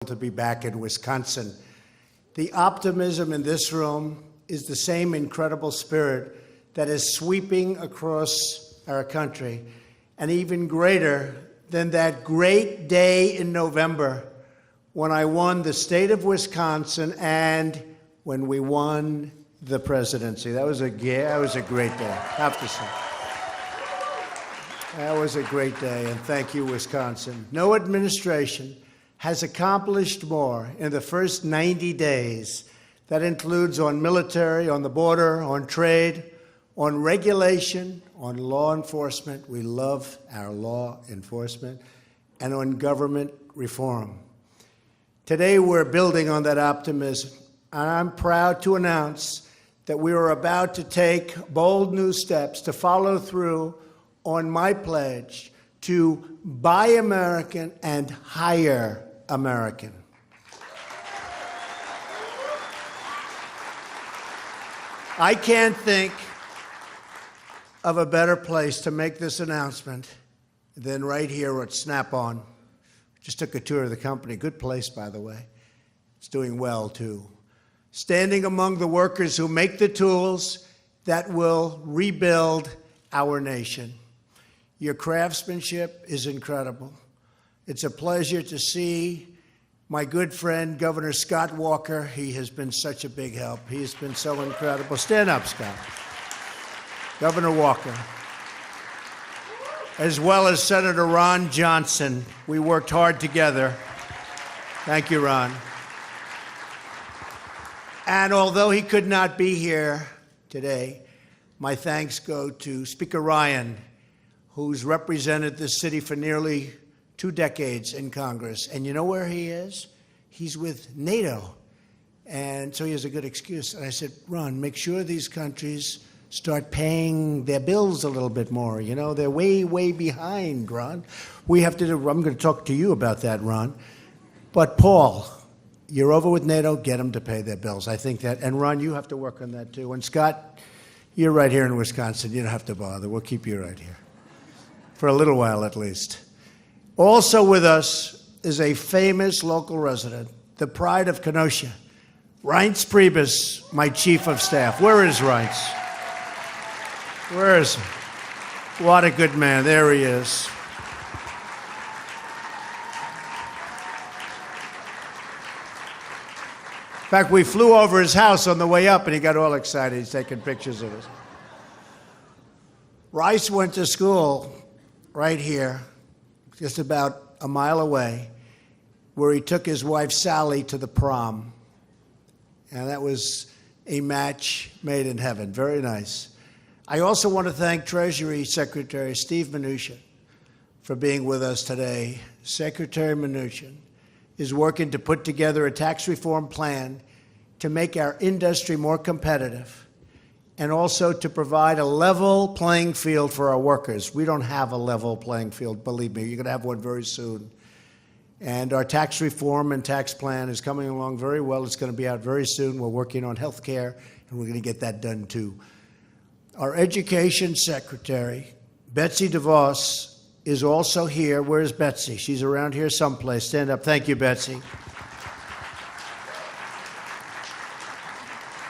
to be back in Wisconsin. The optimism in this room is the same incredible spirit that is sweeping across our country, and even greater than that great day in November when I won the state of Wisconsin and when we won the presidency. That was a great day, I have to say. That was a great day, and thank you, Wisconsin. No administration has accomplished more in the first 90 days. That includes on military, on the border, on trade, on regulation, on law enforcement. We love our law enforcement, and on government reform. Today, we're building on that optimism, and I'm proud to announce that we are about to take bold new steps to follow through on my pledge to buy American and hire American. I can't think of a better place to make this announcement than right here at Snap-on. Just took a tour of the company. Good place, by the way. It's doing well, too. Standing among the workers who make the tools that will rebuild our nation. Your craftsmanship is incredible. It's a pleasure to see my good friend, Governor Scott Walker. He has been such a big help. He has been so incredible. Stand up, Scott. Governor Walker. As well as Senator Ron Johnson. We worked hard together. Thank you, Ron. And although he could not be here today, my thanks go to Speaker Ryan, who's represented this city for nearly 2 decades in Congress. And you know where he is? He's with NATO. And so he has a good excuse. And I said, Ron, make sure these countries start paying their bills a little bit more. You know, they're way, way behind, Ron. We have to do, I'm going to talk to you about that, Ron. But Paul, you're over with NATO, get them to pay their bills. I think that, and Ron, you have to work on that too. And Scott, you're right here in Wisconsin. You don't have to bother. We'll keep you right here. For a little while, at least. Also with us is a famous local resident, the pride of Kenosha, Reince Priebus, my chief of staff. Where is Reince? Where is he? What a good man. There he is. In fact, we flew over his house on the way up, and he got all excited. He's taking pictures of us. Rice went to school right here, just about a mile away, where he took his wife Sally to the prom. And that was a match made in heaven. Very nice. I also want to thank Treasury Secretary Steve Mnuchin for being with us today. Secretary Mnuchin is working to put together a tax reform plan to make our industry more competitive and also to provide a level playing field for our workers. We don't have a level playing field, believe me. You're going to have one very soon. And our tax reform and tax plan is coming along very well. It's going to be out very soon. We're working on health care, and we're going to get that done, too. Our Education Secretary, Betsy DeVos, is also here. Where's Betsy? She's around here someplace. Stand up. Thank you, Betsy.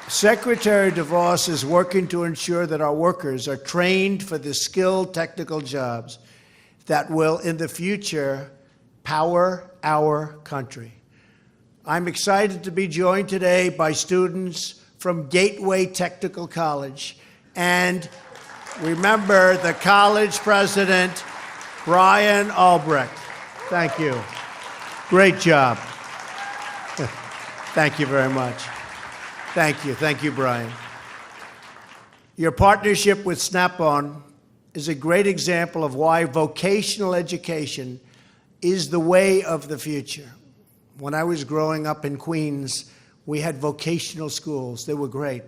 Secretary DeVos is working to ensure that our workers are trained for the skilled technical jobs that will, in the future, power our country. I'm excited to be joined today by students from Gateway Technical College. And remember the college president, Brian Albrecht. Thank you. Great job. Thank you very much. Thank you. Thank you, Brian. Your partnership with Snap-on is a great example of why vocational education is the way of the future. When I was growing up in Queens, we had vocational schools. They were great.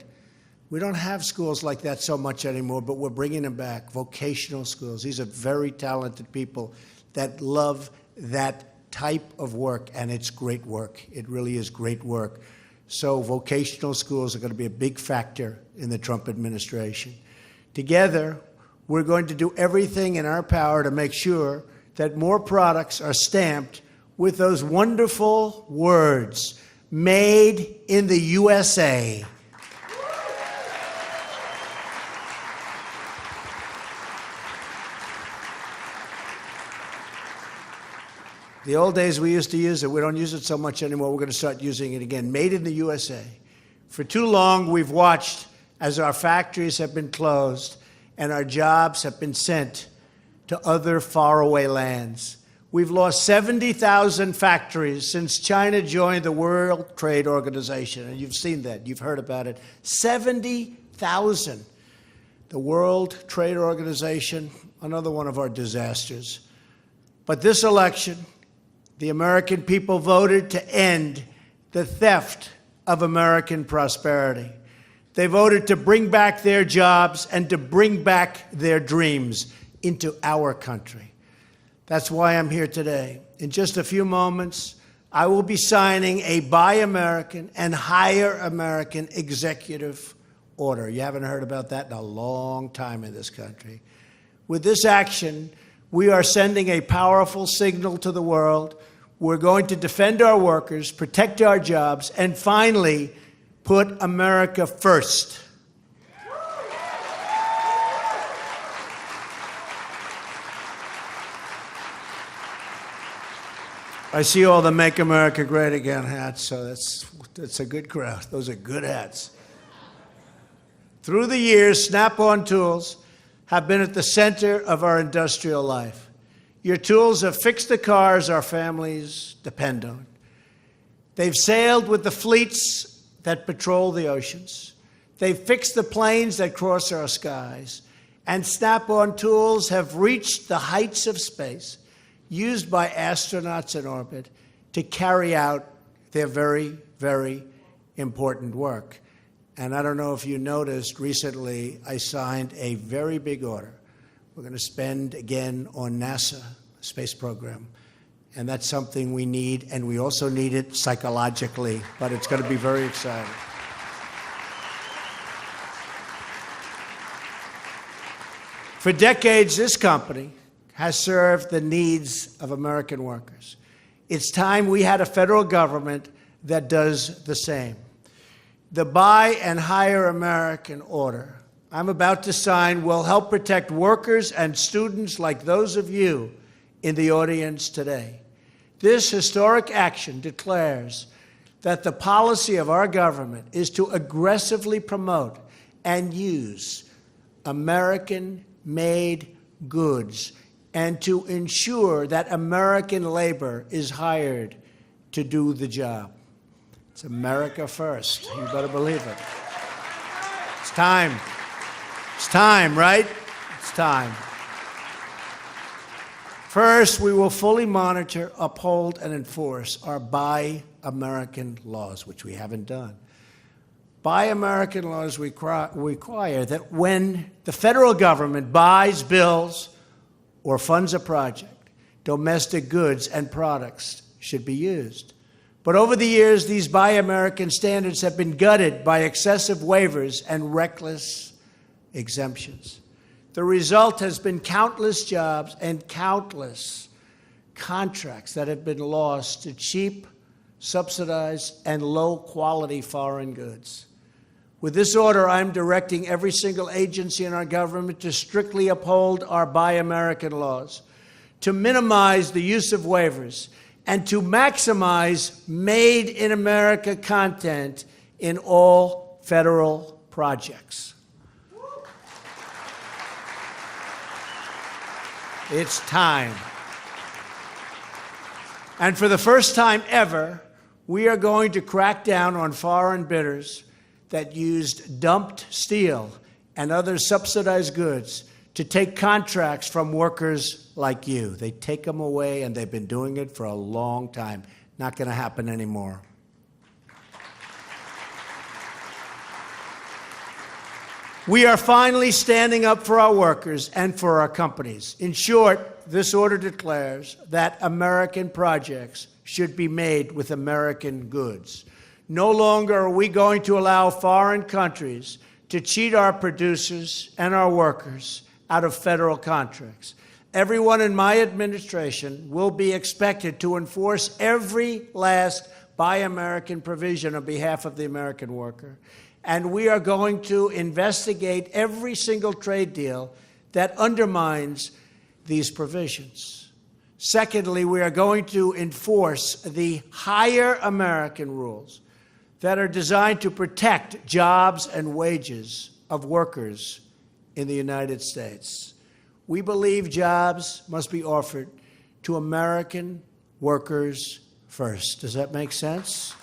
We don't have schools like that so much anymore, but we're bringing them back, vocational schools. These are very talented people that love that type of work, and it's great work. It really is great work. So vocational schools are going to be a big factor in the Trump administration. Together, we're going to do everything in our power to make sure that more products are stamped with those wonderful words, "Made in the USA." The old days we used to use it. We don't use it so much anymore. We're going to start using it again. Made in the USA. For too long, we've watched as our factories have been closed and our jobs have been sent to other faraway lands. We've lost 70,000 factories since China joined the World Trade Organization. And you've seen that. You've heard about it. 70,000. The World Trade Organization, another one of our disasters. But this election, the American people voted to end the theft of American prosperity. They voted to bring back their jobs and to bring back their dreams into our country. That's why I'm here today. In just a few moments, I will be signing a Buy American and Hire American executive order. You haven't heard about that in a long time in this country. With this action, we are sending a powerful signal to the world. We're going to defend our workers, protect our jobs, and finally, put America first. I see all the Make America Great Again hats, so that's a good crowd. Those are good hats. Through the years, Snap-on tools have been at the center of our industrial life. Your tools have fixed the cars our families depend on. They've sailed with the fleets that patrol the oceans. They've fixed the planes that cross our skies. And Snap-on tools have reached the heights of space, used by astronauts in orbit to carry out their very, very important work. And I don't know if you noticed, recently I signed a very big order. We're going to spend again on NASA space program. And that's something we need, and we also need it psychologically, but it's going to be very exciting. For decades, this company has served the needs of American workers. It's time we had a federal government that does the same. The Buy and Hire American order I'm about to sign will help protect workers and students like those of you in the audience today. This historic action declares that the policy of our government is to aggressively promote and use American-made goods and to ensure that American labor is hired to do the job. It's America first. You better believe it. It's time. It's time, right? It's time. First, we will fully monitor, uphold, and enforce our Buy American laws, which we haven't done. Buy American laws require that when the federal government buys, builds, or funds a project, domestic goods and products should be used. But over the years, these Buy American standards have been gutted by excessive waivers and reckless exemptions. The result has been countless jobs and countless contracts that have been lost to cheap, subsidized, and low-quality foreign goods. With this order, I'm directing every single agency in our government to strictly uphold our Buy American laws, to minimize the use of waivers, and to maximize Made in America content in all federal projects. It's time. And for the first time ever, we are going to crack down on foreign bidders that used dumped steel and other subsidized goods to take contracts from workers like you. They take them away, and they've been doing it for a long time. Not going to happen anymore. We are finally standing up for our workers and for our companies. In short, this order declares that American projects should be made with American goods. No longer are we going to allow foreign countries to cheat our producers and our workers out of federal contracts. everyone in my administration will be expected to enforce every last Buy American provision on behalf of the American worker. And we are going to investigate every single trade deal that undermines these provisions. Secondly, we are going to enforce the higher American rules that are designed to protect jobs and wages of workers in the United States. We believe jobs must be offered to American workers first. Does that make sense?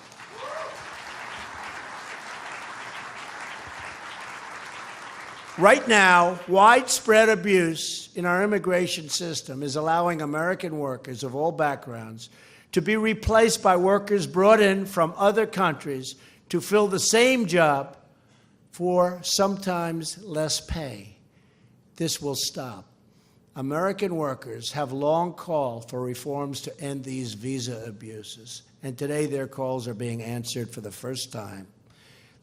Right now, widespread abuse in our immigration system is allowing American workers of all backgrounds to be replaced by workers brought in from other countries to fill the same job for sometimes less pay. This will stop. American workers have long called for reforms to end these visa abuses, and today their calls are being answered for the first time.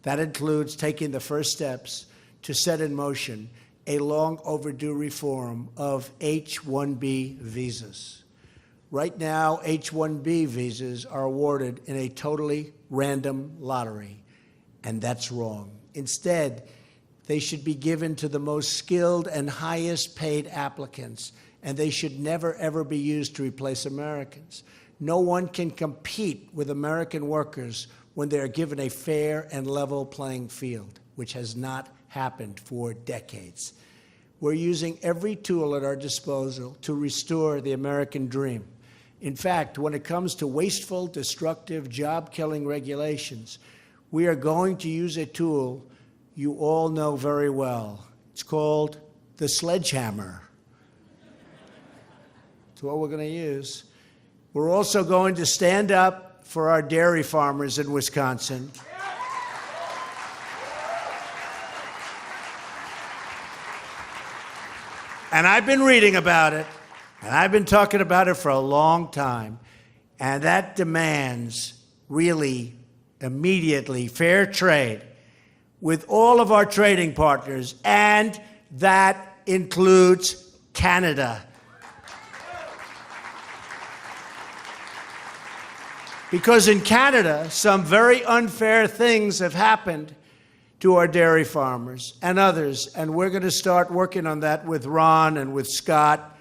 That includes taking the first steps to set in motion a long overdue reform of H-1B visas. Right now, H-1B visas are awarded in a totally random lottery, and that's wrong. Instead, they should be given to the most skilled and highest paid applicants, and they should never, ever be used to replace Americans. No one can compete with American workers when they are given a fair and level playing field, which has not happened for decades. We're using every tool at our disposal to restore the American dream. In fact, when it comes to wasteful, destructive, job-killing regulations, we are going to use a tool you all know very well. It's called the sledgehammer. It's what we're going to use. We're also going to stand up for our dairy farmers in Wisconsin. And I've been reading about it, and I've been talking about it for a long time, and that demands really immediately fair trade with all of our trading partners, and that includes Canada. Because in Canada, some very unfair things have happened to our dairy farmers and others, and we're going to start working on that with Ron and with Scott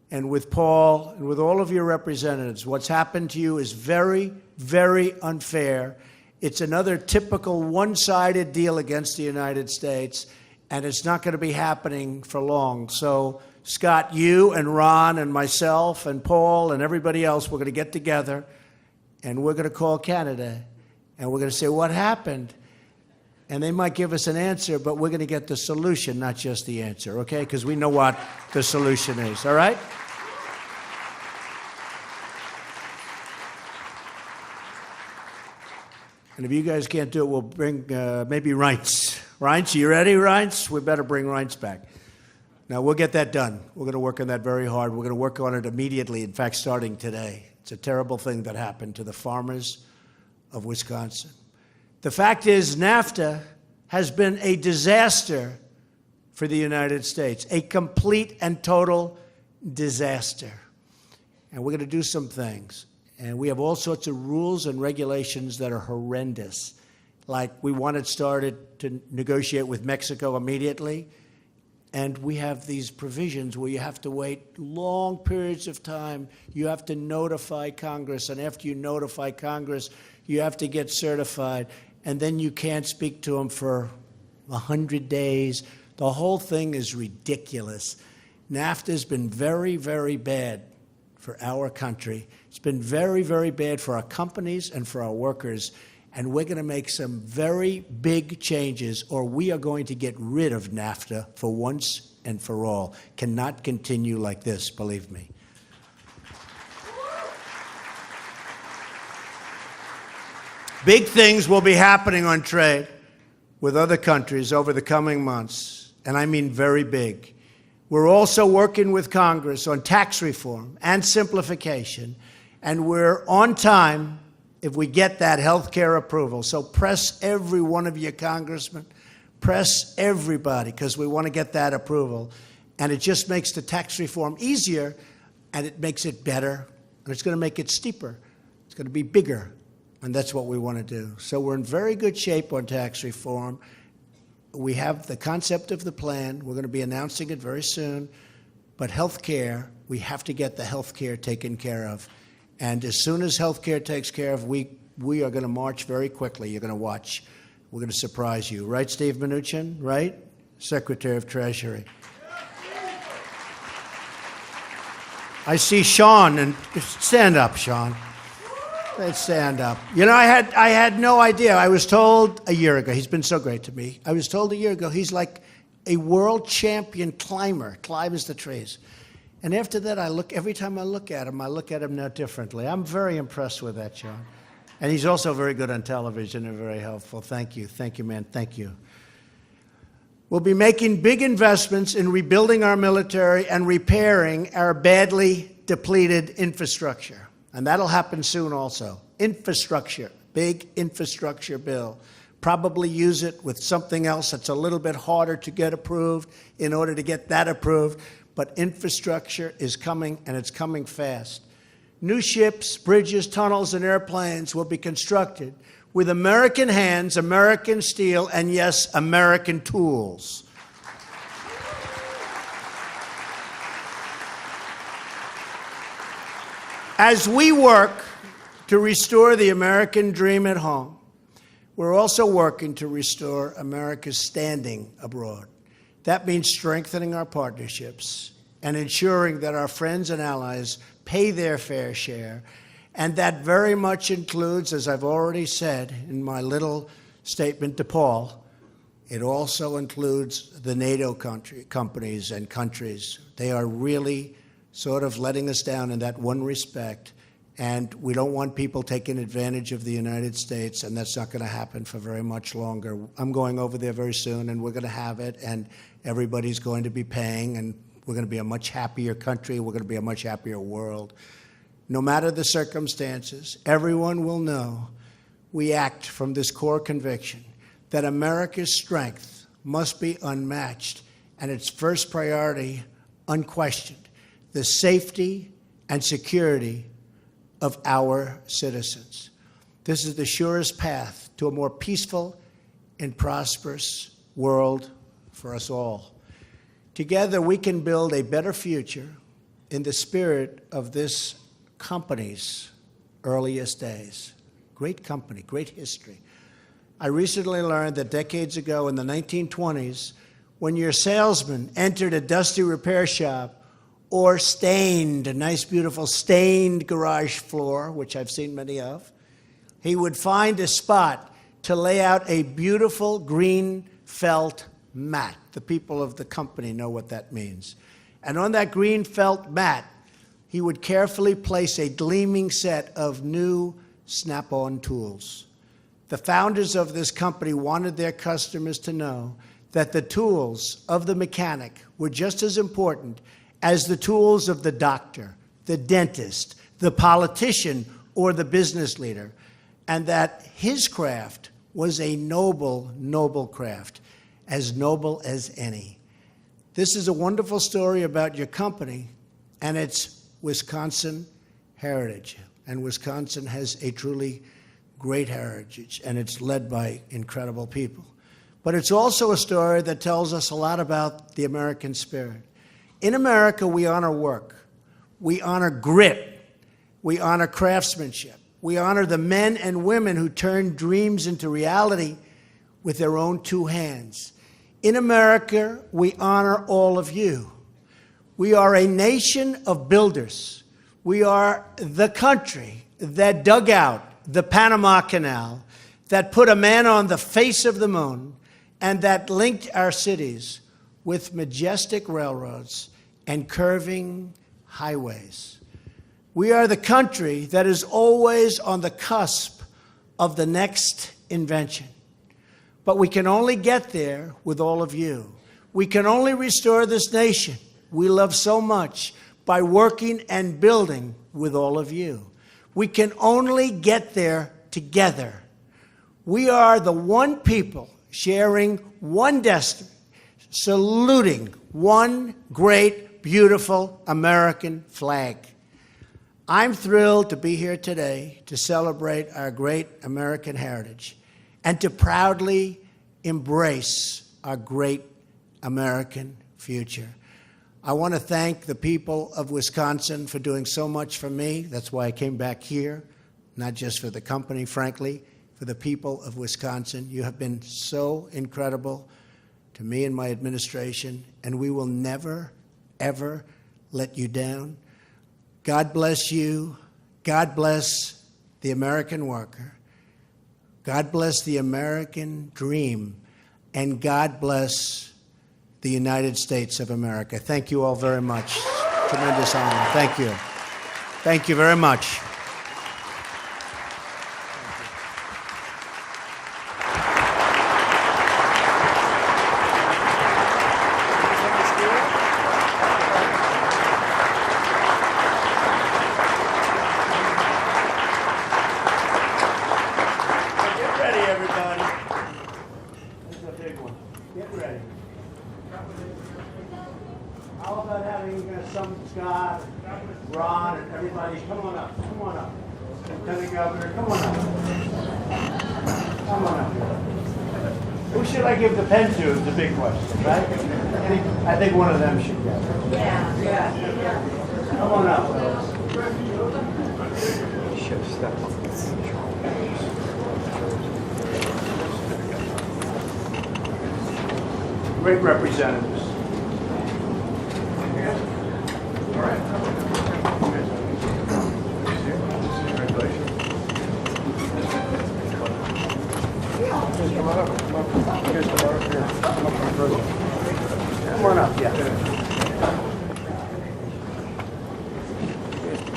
and with Paul and with all of your representatives. What's happened to you is very, very unfair. It's another typical one-sided deal against the United States, and it's not going to be happening for long. So, Scott, you and Ron and myself and Paul and everybody else, we're going to get together, and we're going to call Canada, and we're going to say, what happened? And they might give us an answer, but we're going to get the solution, not just the answer, okay? Because we know what the solution is, all right? And if you guys can't do it, we'll bring maybe Reince. Reince, you ready, Reince? We better bring Reince back. Now, we'll get that done. We're going to work on that very hard. We're going to work on it immediately, in fact, starting today. It's a terrible thing that happened to the farmers of Wisconsin. The fact is, NAFTA has been a disaster for the United States, a complete and total disaster. And we're going to do some things. And we have all sorts of rules and regulations that are horrendous. Like we wanted started to negotiate with Mexico immediately. And we have these provisions where you have to wait long periods of time. You have to notify Congress. And after you notify Congress, you have to get certified. And then you can't speak to them for 100 days. The whole thing is ridiculous. NAFTA has been very, very bad for our country. It's been very, very bad for our companies and for our workers. And we're going to make some very big changes, or we are going to get rid of NAFTA for once and for all. Cannot continue like this, believe me. Big things will be happening on trade with other countries over the coming months, and I mean very big. We're also working with Congress on tax reform and simplification, and we're on time if we get that health care approval. So press every one of you congressmen, press everybody, because we want to get that approval. And it just makes the tax reform easier, and it makes it better, and it's going to make it steeper. It's going to be bigger, and that's what we want to do. So we're in very good shape on tax reform. We have the concept of the plan. We're going to be announcing it very soon. But health care, we have to get the health care taken care of. And as soon as health care takes care of, we are going to march very quickly. You're going to watch. We're going to surprise you. Right, Steve Mnuchin? Right? Secretary of Treasury. I see Sean, and stand up, Sean. Let's stand up. You know, I had no idea. I was told a year ago, he's been so great to me. I was told a year ago, he's like a world champion climber, climbs the trees. And after that, every time I look at him now differently. I'm very impressed with that, Sean. And he's also very good on television and very helpful. Thank you, man, thank you. We'll be making big investments in rebuilding our military and repairing our badly depleted infrastructure. And that'll happen soon also. Infrastructure, big infrastructure bill. Probably use it with something else that's a little bit harder to get approved in order to get that approved. But infrastructure is coming, and it's coming fast. New ships, bridges, tunnels, and airplanes will be constructed with American hands, American steel, and yes, American tools. As we work to restore the American dream at home, we're also working to restore America's standing abroad. That means strengthening our partnerships and ensuring that our friends and allies pay their fair share. And that very much includes, as I've already said in my little statement to Paul, it also includes the NATO companies and countries. They are really sort of letting us down in that one respect, and we don't want people taking advantage of the United States, and that's not going to happen for very much longer. I'm going over there very soon, and we're going to have it, and everybody's going to be paying, and we're going to be a much happier country. We're going to be a much happier world. No matter the circumstances, everyone will know we act from this core conviction that America's strength must be unmatched, and its first priority, unquestioned, the safety and security of our citizens. This is the surest path to a more peaceful and prosperous world for us all. Together, we can build a better future in the spirit of this company's earliest days. Great company, great history. I recently learned that decades ago in the 1920s, when your salesman entered a dusty repair shop or stained, a nice, beautiful stained garage floor, which I've seen many of, he would find a spot to lay out a beautiful green felt mat. The people of the company know what that means. And on that green felt mat, he would carefully place a gleaming set of new Snap-on tools. The founders of this company wanted their customers to know that the tools of the mechanic were just as important as the tools of the doctor, the dentist, the politician, or the business leader, and that his craft was a noble, noble craft, as noble as any. This is a wonderful story about your company, and it's Wisconsin heritage. And Wisconsin has a truly great heritage, and it's led by incredible people. But it's also a story that tells us a lot about the American spirit. In America, we honor work. We honor grit. We honor craftsmanship. We honor the men and women who turn dreams into reality with their own two hands. In America, we honor all of you. We are a nation of builders. We are the country that dug out the Panama Canal, that put a man on the face of the moon, and that linked our cities with majestic railroads and curving highways. We are the country that is always on the cusp of the next invention. But we can only get there with all of you. We can only restore this nation we love so much by working and building with all of you. We can only get there together. We are the one people sharing one destiny, saluting one great, beautiful American flag. I'm thrilled to be here today to celebrate our great American heritage and to proudly embrace our great American future. I want to thank the people of Wisconsin for doing so much for me. That's why I came back here, not just for the company, frankly, for the people of Wisconsin. You have been so incredible to me and my administration, and we will never, ever let you down. God bless you. God bless the American worker. God bless the American dream. And God bless the United States of America. Thank you all very much. Tremendous honor. Thank you. Thank you very much. How about having some Scott, Ron, and everybody? Come on up. Come on up. Lieutenant Governor, come on up. Come on up. Who should I give the pen to is the big question, right? I think one of them should get it. Yeah. Come on up. Should have stepped up. Great representatives. All right. Congratulations. Come on up. Come on. Here's the bar. Here. Come up from the president. Come on up. Yeah.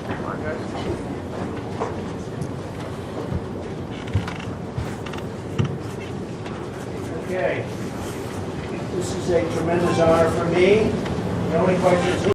Come on, guys. Okay. This is a tremendous honor for me. The only question is